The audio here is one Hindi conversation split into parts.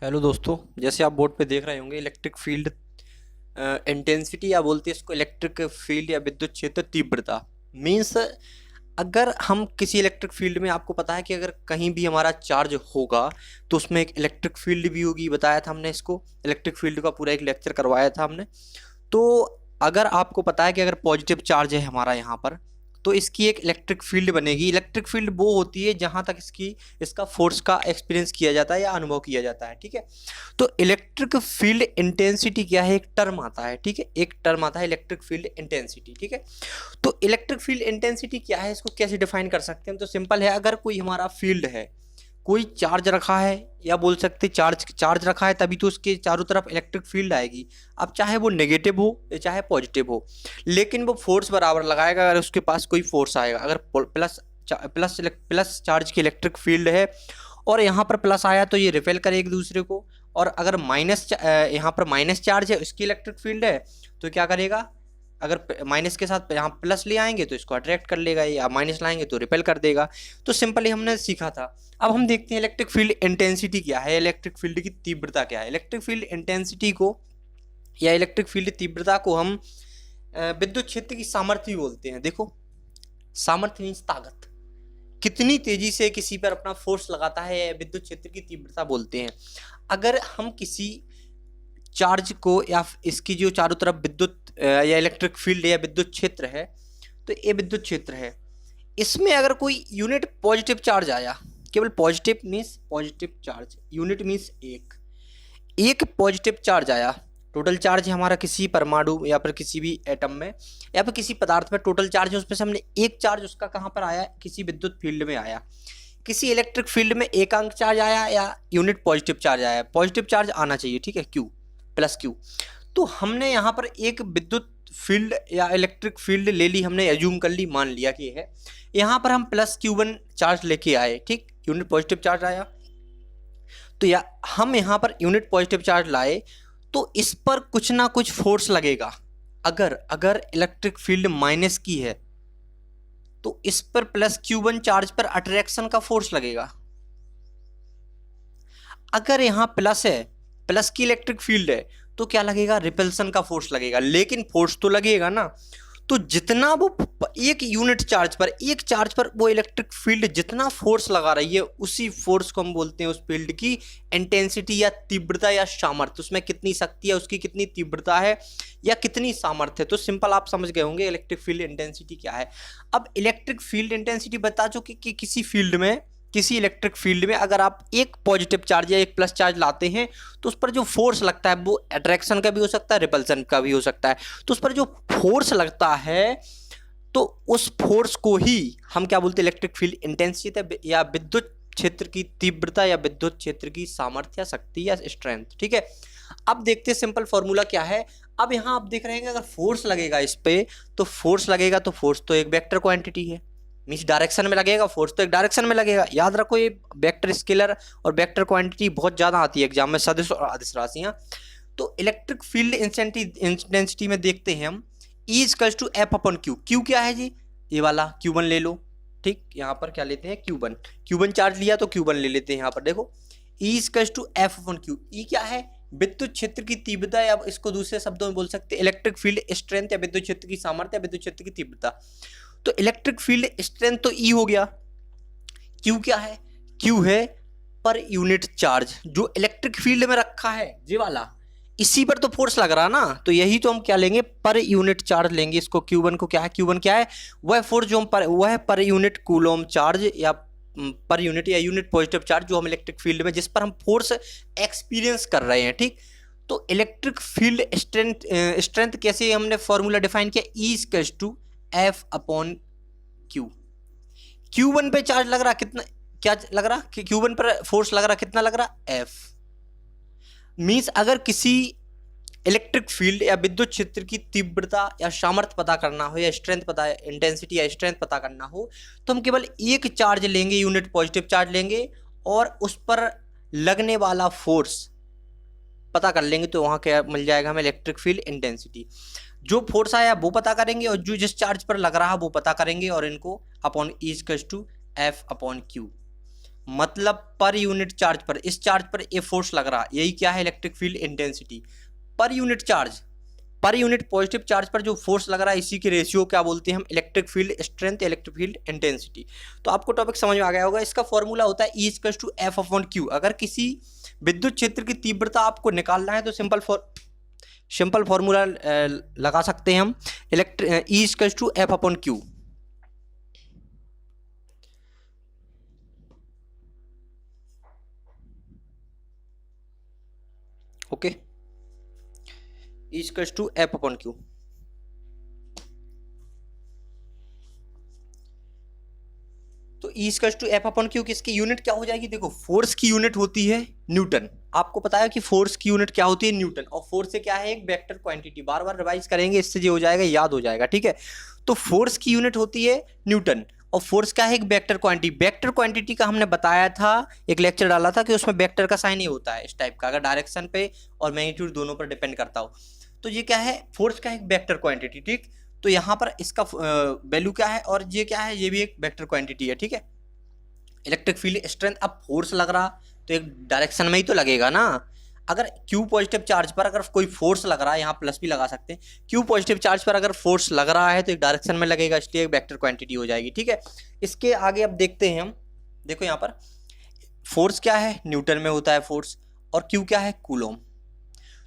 हेलो दोस्तों, जैसे आप बोर्ड पे देख रहे होंगे इलेक्ट्रिक फील्ड इंटेंसिटी या बोलते हैं इसको इलेक्ट्रिक फील्ड या विद्युत क्षेत्र तीव्रता। मीन्स अगर हम किसी इलेक्ट्रिक फील्ड में, आपको पता है कि अगर कहीं भी हमारा चार्ज होगा तो उसमें एक इलेक्ट्रिक फील्ड भी होगी। बताया था हमने, इसको इलेक्ट्रिक फील्ड का पूरा एक लेक्चर करवाया था हमने। तो अगर आपको पता है कि अगर पॉजिटिव चार्ज है हमारा यहाँ पर, तो इसकी एक इलेक्ट्रिक फील्ड बनेगी। इलेक्ट्रिक फील्ड वो होती है जहाँ तक इसका फोर्स का एक्सपीरियंस किया जाता है या अनुभव किया जाता है। ठीक है, तो इलेक्ट्रिक फील्ड इंटेंसिटी क्या है, एक टर्म आता है। ठीक है, एक टर्म आता है इलेक्ट्रिक फील्ड इंटेंसिटी। ठीक है, तो इलेक्ट्रिक फील्ड इंटेंसिटी क्या है, इसको कैसे डिफाइन कर सकते हैं? तो सिंपल है, अगर कोई हमारा फील्ड है, कोई चार्ज रखा है, या बोल सकते चार्ज रखा है, तभी तो उसके चारों तरफ इलेक्ट्रिक फील्ड आएगी। अब चाहे वो नेगेटिव हो या चाहे पॉजिटिव हो, लेकिन वो फोर्स बराबर लगाएगा अगर उसके पास कोई फोर्स आएगा। अगर प्लस चार्ज की इलेक्ट्रिक फील्ड है और यहाँ पर प्लस आया तो ये रिपेल करे एक दूसरे को, और अगर यहाँ पर माइनस चार्ज है, उसकी इलेक्ट्रिक फील्ड है, तो क्या करेगा? अगर माइनस के साथ यहाँ प्लस ले आएंगे तो इसको अट्रैक्ट कर लेगा, या माइनस लाएंगे तो रिपेल कर देगा। तो सिंपली हमने सीखा था। अब हम देखते हैं इलेक्ट्रिक फील्ड इंटेंसिटी क्या है, इलेक्ट्रिक फील्ड की तीव्रता क्या है। इलेक्ट्रिक फील्ड इंटेंसिटी को या इलेक्ट्रिक फील्ड तीव्रता को हम विद्युत क्षेत्र की सामर्थ्य भी बोलते हैं। देखो, सामर्थ्य मीन्स ताकत, कितनी तेजी से किसी पर अपना फोर्स लगाता है, विद्युत क्षेत्र की तीव्रता बोलते हैं। अगर हम किसी चार्ज को या इसकी जो चारों तरफ विद्युत या इलेक्ट्रिक फील्ड या विद्युत क्षेत्र है, तो ये विद्युत क्षेत्र है, इसमें अगर कोई यूनिट पॉजिटिव चार्ज आया, केवल positive means positive charge, unit means एक पॉजिटिव चार्ज आया। टोटल चार्ज है हमारा किसी परमाणु या फिर किसी भी एटम में या फिर किसी पदार्थ में टोटल चार्ज है, उसमें से हमने एक चार्ज उसका कहाँ पर आया, किसी विद्युत फील्ड में आया। किसी इलेक्ट्रिक फील्ड में एक अंक चार्ज आया या यूनिट पॉजिटिव चार्ज आया, पॉजिटिव चार्ज आना चाहिए। ठीक है, क्यू प्लस क्यू। तो हमने यहाँ पर एक विद्युत फील्ड या इलेक्ट्रिक फील्ड ले ली, हमने एज्यूम कर ली, मान लिया कि है। यहाँ पर हम प्लस Q1 चार्ज लेके आए, ठीक, यूनिट पॉजिटिव चार्ज आया। तो या हम यहाँ पर यूनिट पॉजिटिव चार्ज लाए तो इस पर कुछ ना कुछ फोर्स लगेगा। अगर इलेक्ट्रिक फील्ड माइनस की है तो इस पर प्लस Q1 चार्ज पर अट्रैक्शन का फोर्स लगेगा। अगर यहाँ प्लस है, प्लस की इलेक्ट्रिक फील्ड है, तो क्या लगेगा? रिपल्सन का फोर्स लगेगा। लेकिन फोर्स तो लगेगा ना, तो जितना वो एक यूनिट चार्ज पर, एक चार्ज पर वो इलेक्ट्रिक फील्ड जितना फोर्स लगा रही है, उसी फोर्स को हम बोलते हैं उस फील्ड की इंटेंसिटी या तीव्रता या सामर्थ्य। उसमें कितनी शक्ति है, उसकी कितनी तीव्रता है या कितनी सामर्थ्य है। तो सिंपल आप समझ गए होंगे इलेक्ट्रिक फील्ड इंटेंसिटी क्या है। अब इलेक्ट्रिक फील्ड इंटेंसिटी बता चुके कि किसी फील्ड में, किसी इलेक्ट्रिक फील्ड में अगर आप एक पॉजिटिव चार्ज या एक प्लस चार्ज लाते हैं तो उस पर जो फोर्स लगता है वो अट्रैक्शन का भी हो सकता है, रिपल्सन का भी हो सकता है। तो उस पर जो फोर्स लगता है, तो उस फोर्स को ही हम क्या बोलते हैं? इलेक्ट्रिक फील्ड इंटेंसिटी या विद्युत क्षेत्र की तीव्रता या विद्युत क्षेत्र की सामर्थ्य, शक्ति या स्ट्रेंथ। ठीक है, अब देखते हैं सिंपल फॉर्मूला क्या है। अब यहां आप देख रहे हैं कि अगर फोर्स लगेगा इस पे, तो फोर्स लगेगा, तो फोर्स तो एक वेक्टर क्वांटिटी है, मीन्स डायरेक्शन में लगेगा, फोर्स तो एक डायरेक्शन में लगेगा। याद रखो, ये वेक्टर स्केलर और वेक्टर क्वांटिटी बहुत ज्यादा आती है एग्जाम में, सदिश और अदिश राशियां। तो इलेक्ट्रिक फील्ड इंटेंसिटी में देखते हैं हम, E equals to F upon Q. Q क्या है जी? ये वाला Q1 ले लो। ठीक, यहाँ पर क्या लेते हैं? Q1 चार्ज लिया तो Q1 ले लेते हैं। यहाँ पर देखो, E equals to F upon q. E क्या है? विद्युत क्षेत्र की तीव्रता, या इसको दूसरे शब्दों में बोल सकते हैं इलेक्ट्रिक फील्ड स्ट्रेंथ या विद्युत क्षेत्र की सामर्थ्य या विद्युत क्षेत्र की तीव्रता। तो इलेक्ट्रिक फील्ड स्ट्रेंथ तो E हो गया। Q क्या है? Q है पर यूनिट चार्ज, जो इलेक्ट्रिक फील्ड में रखा है ये वाला, इसी पर तो फोर्स लग रहा ना, तो यही तो हम क्या लेंगे? पर यूनिट चार्ज लेंगे इसको। Q1 को क्या है? Q1 क्या है? वह फोर्स जो हम वह पर यूनिट कूलोम चार्ज या पर यूनिट या यूनिट पॉजिटिव चार्ज जो हम इलेक्ट्रिक फील्ड में, जिस पर हम फोर्स एक्सपीरियंस कर रहे हैं। ठीक, तो इलेक्ट्रिक फील्ड स्ट्रेंथ कैसे हमने फॉर्मूला डिफाइन किया? E equals to F upon Q. Q1 पे चार्ज लग रहा कितना, क्या लग रहा कि Q1 पर फोर्स लग रहा कितना लग रहा? F। मीन्स अगर किसी इलेक्ट्रिक फील्ड या विद्युत क्षेत्र की तीव्रता या सामर्थ्य पता करना हो, या स्ट्रेंथ पता, इंटेंसिटी या स्ट्रेंथ पता करना हो, तो हम केवल एक चार्ज लेंगे, यूनिट पॉजिटिव चार्ज लेंगे, और उस पर लगने वाला फोर्स पता कर लेंगे, तो वहां क्या मिल जाएगा हमें? Electric field intensity. जो फोर्स आया वो पता करेंगे, और जो जिस चार्ज पर लग रहा है वो पता करेंगे, और इनको upon E equals to F upon Q. मतलब पर यूनिट चार्ज पर, इस चार्ज पर ये फोर्स लग रहा, यही क्या है electric field intensity. Per unit charge, per unit positive charge पर जो फोर्स लग रहा है इसी की रेशियो क्या बोलते हैं हम, electric field strength, electric field intensity. तो आपको टॉपिक समझ में आ गया होगा। इसका फॉर्मूला होता है E equals to F upon Q. अगर किसी विद्युत क्षेत्र की तीव्रता आपको निकालना है तो सिंपल फॉर्मूला लगा सकते हैं हम, E equals to F upon Q. Okay, E equals to F upon Q. तो E equals to F upon Q किसकी यूनिट क्या हो जाएगी, देखो फोर्स की यूनिट होती है न्यूटन। आपको पता है कि फोर्स की यूनिट क्या होती है, न्यूटन। और फोर्स से क्या है, एक वेक्टर क्वांटिटी। बार बार रिवाइज करेंगे, इससे जो हो जाएगा याद हो जाएगा, ठीक है। तो फोर्स की यूनिट होती है न्यूटन, और फोर्स क्या है, एक वेक्टर क्वांटिटी। वेक्टर क्वांटिटी का हमने बताया था, एक लेक्चर डाला था कि उसमें वेक्टर का साइन ही होता है इस टाइप का, अगर डायरेक्शन पे और मैग्नीट्यूड दोनों पर डिपेंड करता हो। तो ये क्या है, फोर्स का एक वेक्टर क्वांटिटी, ठीक। तो यहाँ पर इसका वैल्यू क्या है, और ये क्या है, ये भी एक वेक्टर क्वांटिटी है, ठीक है। इलेक्ट्रिक फील्ड स्ट्रेंथ, अब फोर्स लग रहा तो एक डायरेक्शन में ही तो लगेगा ना। अगर Q पॉजिटिव चार्ज पर अगर कोई फोर्स लग रहा है, यहाँ प्लस भी लगा सकते हैं, Q पॉजिटिव चार्ज पर अगर फोर्स लग रहा है तो एक डायरेक्शन में लगेगा, इसलिए एक वेक्टर क्वांटिटी हो जाएगी, ठीक है। इसके आगे अब देखते हैं हम, देखो यहाँ पर फोर्स क्या है, न्यूटन में होता है फोर्स, और Q क्या है, कूलोम।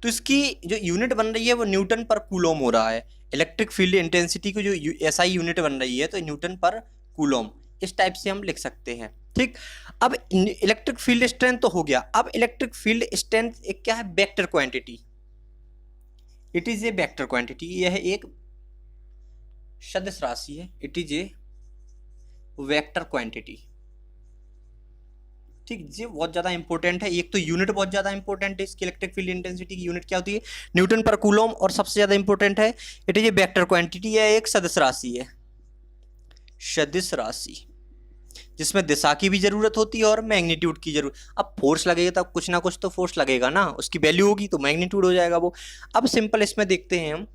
तो इसकी जो यूनिट बन रही है वो न्यूटन पर कूलोम हो रहा है। इलेक्ट्रिक फील्ड इंटेंसिटी की जो SI यूनिट बन रही है तो न्यूटन पर कूलोम, इस टाइप से हम लिख सकते हैं, ठीक। अब इलेक्ट्रिक फील्ड स्ट्रेंथ तो हो गया। अब इलेक्ट्रिक फील्ड स्ट्रेंथ एक क्या है, vector quantity. It is a vector quantity, यह एक सदिश राशि है। It is a vector quantity, ठीक। ये बहुत ज्यादा इंपॉर्टेंट है। एक तो यूनिट बहुत ज्यादा इंपॉर्टेंट है इसकी, इलेक्ट्रिक फील्ड इंटेंसिटी की यूनिट क्या होती है, न्यूटन पर कूलोम, और सबसे ज्यादा इंपॉर्टेंट है it is a vector quantity, है एक सदिश राशि है, सदिश राशि जिसमें दिशा की भी जरूरत होती है और मैग्नीट्यूड की जरूरत। अब फोर्स लगेगा तब कुछ ना कुछ तो फोर्स लगेगा ना, उसकी वैल्यू होगी तो मैग्नीट्यूड हो जाएगा वो। अब सिंपल इसमें देखते हैं हम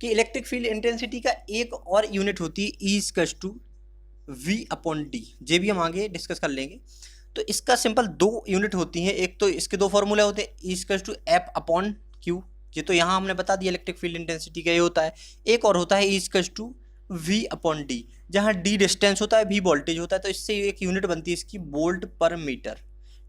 कि इलेक्ट्रिक फील्ड इंटेंसिटी का एक और यूनिट होती है E equals to V upon D. ये भी हम आगे डिस्कस कर लेंगे। तो इसका सिंपल दो यूनिट होती हैं, एक तो इसके दो फॉर्मूले होते हैं, E equals to F upon Q, ये तो यहाँ हमने बता दिया इलेक्ट्रिक फील्ड इंटेंसिटी का ये होता है। एक और होता है E equals to V upon D, जहाँ D डिस्टेंस होता है, V वोल्टेज होता है, तो इससे एक यूनिट बनती है इसकी वोल्ट पर मीटर,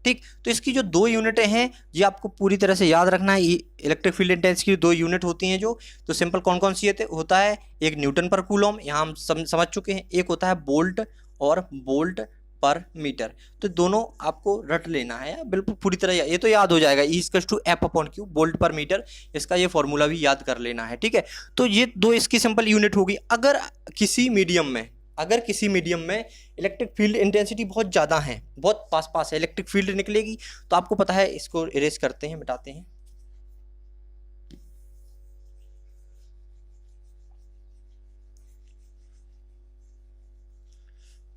ठीक। तो इसकी जो दो यूनिटें हैं ये आपको पूरी तरह से याद रखना है। इलेक्ट्रिक फील्ड इंटेंसिटी की दो यूनिट होती हैं जो, तो सिंपल कौन कौन सी होता है, एक न्यूटन पर कूलम, यहाँ हम समझ चुके हैं, एक होता है वोल्ट और वोल्ट पर मीटर। तो दोनों आपको रट लेना है बिल्कुल पूरी तरह, ये तो याद हो जाएगा। E equals to F upon Q, volt per metre, इसका ये फॉर्मूला भी याद कर लेना है, ठीक है। तो ये दो इसकी सिंपल यूनिट होगी। अगर किसी मीडियम में इलेक्ट्रिक फील्ड इंटेंसिटी बहुत ज़्यादा है, बहुत पास है, इलेक्ट्रिक फील्ड निकलेगी, तो आपको पता है, इसको इरेज करते हैं, मिटाते हैं।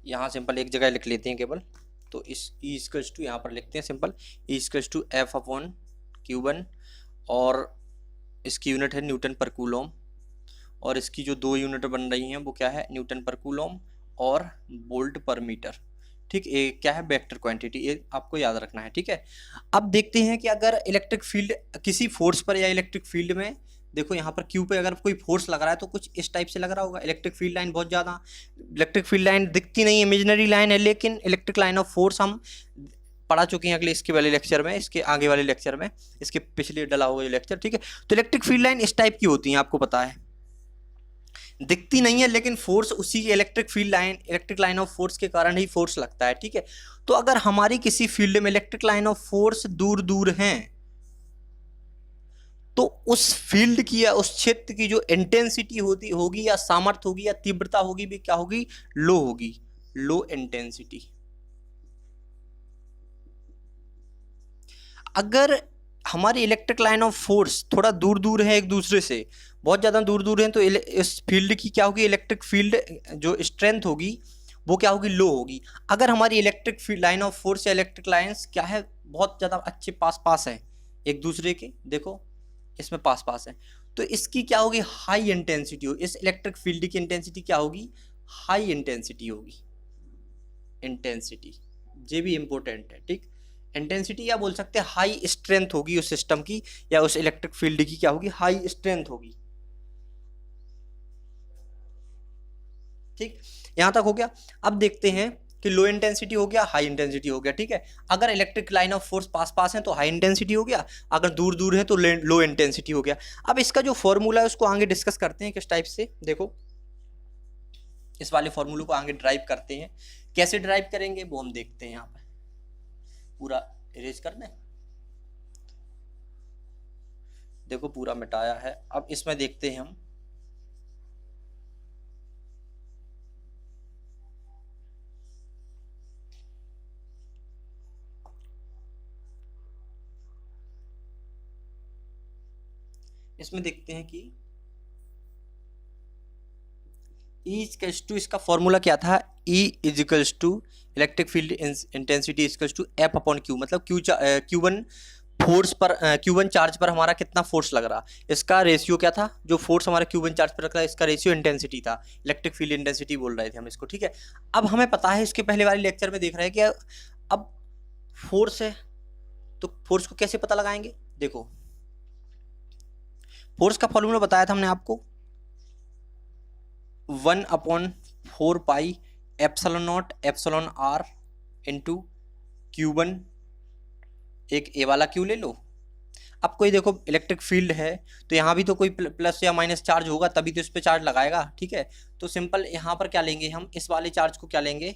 यहाँ सिंपल एक जगह लिख लेते हैं केवल, तो इस E इक्वल्स टू यहाँ पर लिखते हैं simple E equals to F upon क्यूबन, और इसकी यूनिट है न्यूटन पर कूलोम, और इसकी जो दो यूनिट बन रही हैं वो क्या है, न्यूटन पर कूलोम और वोल्ट पर मीटर, ठीक। ये क्या है, वेक्टर क्वांटिटी, ये आपको याद रखना है, ठीक है। अब देखते हैं कि अगर इलेक्ट्रिक फील्ड किसी फोर्स पर या इलेक्ट्रिक फील्ड में, देखो यहाँ पर क्यू पे अगर कोई फोर्स लग रहा है तो कुछ इस टाइप से लग रहा होगा। इलेक्ट्रिक फील्ड लाइन बहुत ज़्यादा, इलेक्ट्रिक फील्ड लाइन दिखती नहीं है, इमेजिनरी लाइन है, लेकिन इलेक्ट्रिक लाइन ऑफ फोर्स हम पढ़ा चुके हैं अगले इसके वाले लेक्चर में, इसके आगे वाले लेक्चर में, इसके पिछले डला हुआ लेक्चर, ठीक है। तो इलेक्ट्रिक फील्ड लाइन इस टाइप की होती है, आपको पता है, दिखती नहीं है, लेकिन फोर्स उसी इलेक्ट्रिक लाइन ऑफ फोर्स के कारण ही फोर्स लगता है, ठीक है। तो अगर हमारी किसी फील्ड में इलेक्ट्रिक लाइन ऑफ फोर्स दूर दूर हैं, तो उस फील्ड की या उस क्षेत्र की जो इंटेंसिटी होगी या सामर्थ्य होगी या तीव्रता होगी भी क्या होगी, लो होगी, लो इंटेंसिटी। अगर हमारी इलेक्ट्रिक लाइन ऑफ फोर्स थोड़ा दूर दूर है एक दूसरे से, बहुत ज़्यादा दूर दूर हैं, तो इस फील्ड की क्या होगी, इलेक्ट्रिक फील्ड जो स्ट्रेंथ होगी वो क्या होगी, लो होगी। अगर हमारी electric field line of force या इलेक्ट्रिक लाइंस क्या है, बहुत ज़्यादा अच्छे पास है एक दूसरे के, देखो इसमें पास है, तो इसकी क्या होगी, हाई इंटेंसिटी हो, इस इलेक्ट्रिक फील्ड की इंटेंसिटी क्या होगी, हाई इंटेंसिटी होगी, इंटेंसिटी ये भी इंपॉर्टेंट है, ठीक। इंटेंसिटी या बोल सकते हैं हाई स्ट्रेंथ होगी उस सिस्टम की या उस इलेक्ट्रिक फील्ड की, क्या होगी, हाई स्ट्रेंथ होगी, ठीक। यहां तक हो गया। अब देखते हैं कि लो इंटेंसिटी हो गया, हाई इंटेंसिटी हो गया, ठीक है। अगर electric line of force pass पास है तो हाई इंटेंसिटी हो गया, अगर दूर दूर है तो लो इंटेंसिटी हो गया। अब इसका जो फॉर्मूला है उसको आगे डिस्कस करते हैं किस टाइप से, देखो इस वाले फॉर्मूले को आगे ड्राइव करते हैं, कैसे ड्राइव करेंगे वो हम देखते हैं। यहाँ पे पूरा इरेज करना है, देखो पूरा मिटाया है। अब इसमें देखते हैं हम, इसमें देखते हैं कि E इक्वल्स टू, इसका फॉर्मूला क्या था, E equals to electric field intensity equals to F upon Q, मतलब Q1 फोर्स पर, Q1 चार्ज पर हमारा कितना फोर्स लग रहा, इसका रेशियो क्या था, जो फोर्स हमारा Q1 चार्ज पर लग रहा है इसका रेशियो इंटेंसिटी था, इलेक्ट्रिक फील्ड इंटेंसिटी बोल रहे थे हम इसको, ठीक है। अब हमें पता है, इसके पहले वाले लेक्चर में देख रहे हैं कि अब फोर्स है तो फोर्स को कैसे पता लगाएंगे, देखो फोर्स का फॉर्मूला बताया था हमने आपको, 1/4 pi epsilon naught epsilon R into Q1, एक ए वाला क्यू ले लो। अब कोई देखो इलेक्ट्रिक फील्ड है तो यहाँ भी तो कोई प्लस या माइनस चार्ज होगा तभी तो इस पर चार्ज लगाएगा, ठीक है। तो सिंपल यहाँ पर क्या लेंगे हम, इस वाले चार्ज को क्या लेंगे,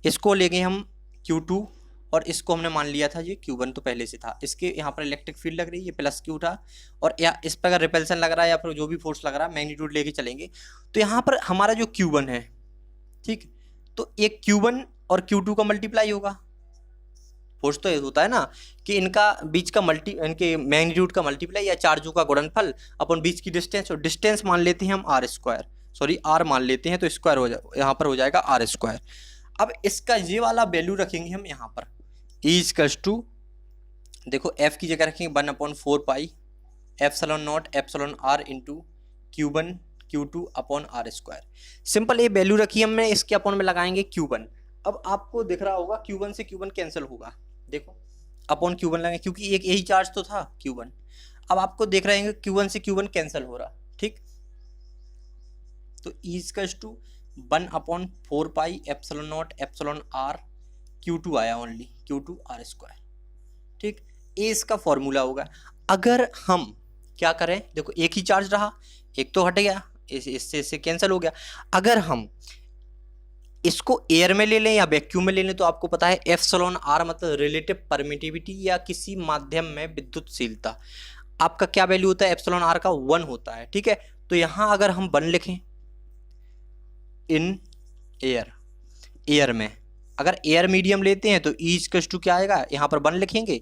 इसको लेंगे हम Q2 और इसको हमने मान लिया था ये Q1 तो पहले से था, इसके यहाँ पर इलेक्ट्रिक फील्ड लग रही है, ये प्लस Q था, और या इस पर अगर रिपल्सन लग रहा है या फिर जो भी फोर्स लग रहा है मैग्नीट्यूड लेके चलेंगे। तो यहाँ पर हमारा जो Q1 है, ठीक, तो एक Q1 और Q2 का मल्टीप्लाई होगा, फोर्स तो ये होता है ना कि इनका बीच का इनके मैग्नीट्यूड का मल्टीप्लाई या चार्जों का गुणनफल अपन बीच की डिस्टेंस, और डिस्टेंस मान लेते हैं हम R मान लेते हैं तो स्क्वायर हो जाए, यहाँ पर हो जाएगा R²। अब इसका ये वाला वैल्यू रखेंगे हम यहाँ पर, E इक्वल्स टू, देखो F की जगह रखेंगे 1/4 pi epsilon naught epsilon R into Q1 Q2 upon R²। Simple ये वैल्यू रखी हमने, इसके अपॉन में लगाएंगे Q1। अब आपको दिख रहा होगा Q1 से Q1 कैंसिल होगा, देखो अपॉन Q1 लगाएंगे क्योंकि एक यही चार्ज तो था Q1। अब आपको देख रहे हैं Q1 से Q1 कैंसिल हो रहा, ठीक। तो E equals to 1/4 pi epsilon naught epsilon R Q2 आया, ओनली Q2 R², ठीक। ये इसका फॉर्मूला होगा। अगर हम क्या करें, देखो एक ही चार्ज रहा, एक तो हट गया, इससे कैंसिल हो गया। अगर हम इसको एयर में ले लें या वैक्यूम में ले लें तो आपको पता है एप्सिलॉन R मतलब रिलेटिव परमिटिविटी या किसी माध्यम में विद्युतशीलता, आपका क्या वैल्यू होता है, एप्सिलॉन R का 1 होता है, ठीक है। तो यहां अगर हम 1 लिखें इन एयर में, अगर एयर मीडियम लेते हैं तो E इक्वल्स टू क्या आएगा, यहाँ पर 1 लिखेंगे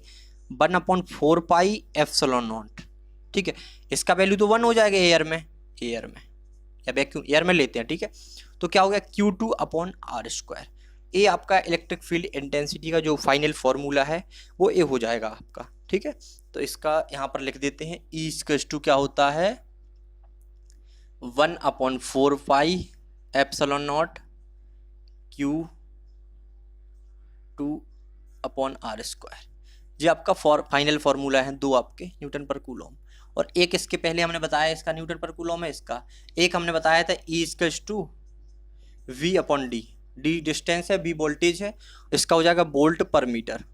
1/4 पाई एप्सिलॉन नॉट, ठीक है। इसका वैल्यू तो 1 हो जाएगा एयर में या वैक्यूम, एयर में लेते हैं, ठीक है। तो क्या हो गया Q2 अपॉन R²। ये आपका इलेक्ट्रिक फील्ड इंटेंसिटी का जो फाइनल फॉर्मूला है वो ये हो जाएगा आपका, ठीक है। तो इसका यहाँ पर लिख देते हैं, E इक्वल्स टू क्या होता है 1/4 pi epsilon not Q2 upon R²। ये आपका फाइनल फॉर्मूला है, दो आपके न्यूटन पर कूलॉम, और एक इसके पहले हमने बताया इसका न्यूटन पर कूलॉम है, इसका एक हमने बताया था E equals to V upon D, D distance है, V वोल्टेज है, इसका हो जाएगा वोल्ट पर मीटर।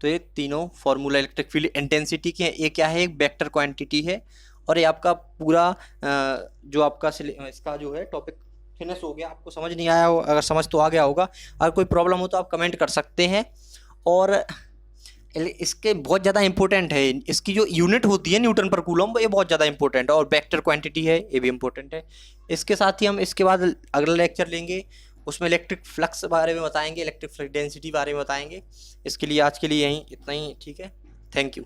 तो ये तीनों फॉर्मूला इलेक्ट्रिक फील्ड इंटेंसिटी के हैं। ये क्या है, एक वेक्टर क्वांटिटी है, और ये आपका पूरा जो आपका इसका जो है टॉपिक फिनिश हो गया। आपको समझ नहीं आया हो, अगर समझ तो आ गया होगा, अगर कोई प्रॉब्लम हो तो आप कमेंट कर सकते हैं। और इसके बहुत ज़्यादा इंपॉर्टेंट है, इसकी जो यूनिट होती है न्यूटन पर कूलॉम ये बहुत ज़्यादा इंपॉर्टेंट है, और वेक्टर क्वांटिटी है ये भी इंपॉर्टेंट है। इसके साथ ही हम इसके बाद अगला लेक्चर लेंगे, उसमें इलेक्ट्रिक फ्लक्स बारे में बताएंगे, इलेक्ट्रिक फ्लक्स डेंसिटी बारे में बताएंगे। इसके लिए आज के लिए यहीं इतना ही, ठीक है। Thank you.